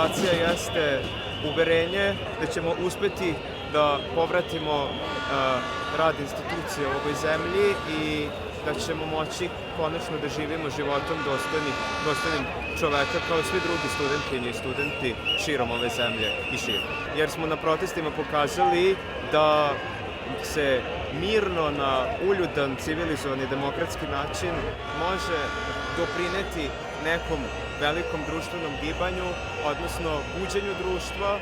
motivacija jeste uverenje da ćemo uspeti da povratimo rad institucije u ovoj zemlji i da ćemo moći konačno da živimo životom dostojnim čoveka kao svi drugi studentkinje i studenti širom ove zemlje i širom. Jer smo na protestima pokazali da se mirno na uljudan, civilizovani, demokratski način može doprineti nekom velikom društvenom gibanju, odnosno buđenju društva.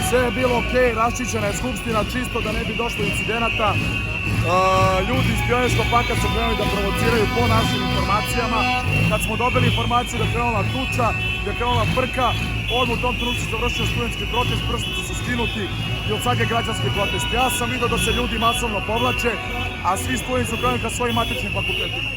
Sve je bilo okej, raščišćena je skupština čisto da ne bi došlo incidenata. Ljudi iz Pionirskog parka su krenuli da provociraju po našim informacijama. Kad smo dobili informaciju da je krenula tuča, da je krenula frka, odmah u tom trenutku se završio studentski protest, prstice su skinuti i od sad je građanski protest. Ja sam vidio da se ljudi masovno povlače, a svi studenti su krenuli ka svojim matičnim fakultetima.